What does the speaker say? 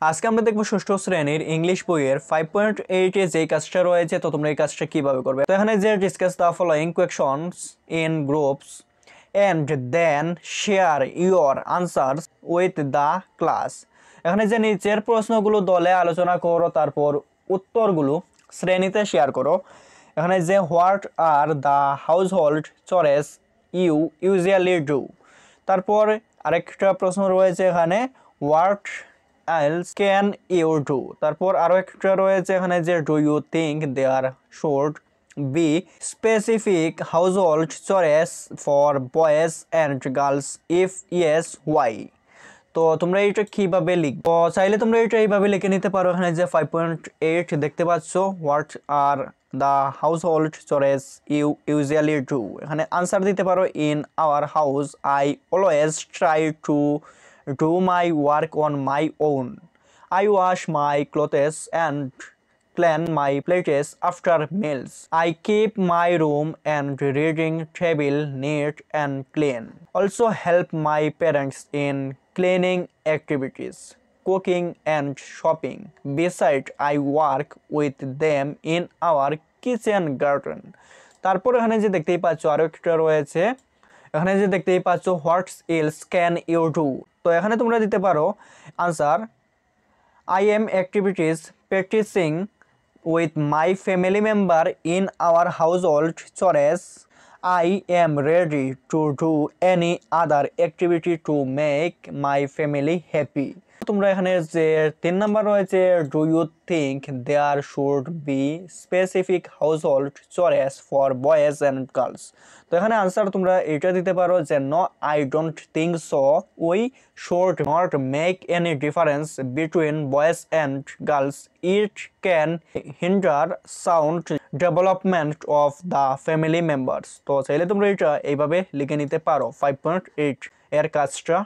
আজকে আমরা দেখব ষষ্ঠ শ্রেণীর ইংলিশ বইয়ের 5.8 এ যে কাজটা রয়েছে তো তোমরা এই কাজটা কিভাবে করবে। তো এখানে যে discuss the following questions in groups and then share your answers with the class. এখানে যে নিচের প্রশ্নগুলো দলে আলোচনা করো, তারপর উত্তরগুলো শ্রেণীতে শেয়ার করো। এখানে যে what are the household chores you usually do, তারপর আরেকটা প্রশ্ন রয়েছে এখানে what else can you do, তারপর আরো একটা রয়েছে এখানে যে do you think there should be specific household chores for boys and girls, if yes why। তো তোমরা এটা কিভাবে লিখবে, তো চাইলে তোমরা এটা এইভাবে লিখে নিতে পারো। এখানে যে 5.8 দেখতে পাচ্ছ, what are the household chores you usually do, এখানে আনসার দিতে পারো in our house I always try to do my work on my own. I wash my clothes and clean my plates after meals. I keep my room and reading table neat and clean. Also help my parents in cleaning activities, cooking and shopping. Besides, I work with them in our kitchen garden. তারপর এখানে যে দেখতেই পাচ্ছ আরো একটা রয়েছে, এখানে যে দেখতেই পাচ্ছ what's else can you do. তো এখানে তোমরা দিতে পারো answer I am activities practicing with my family member in our household chores. I am ready to do any other activity to make my family happy. তোমরা এখানে যে 3 number রয়েছে do you think there should be specific household chores for boys and girls. তো এখানে answer তোমরা এটা দিতে পারো যে no I don't think so, we should not make any difference between boys and girls, it can hinder sound development of the family members. তো চাইলে তোমরা এটা এইভাবে লিখে নিতে পারো 5.8 এর কাজটা।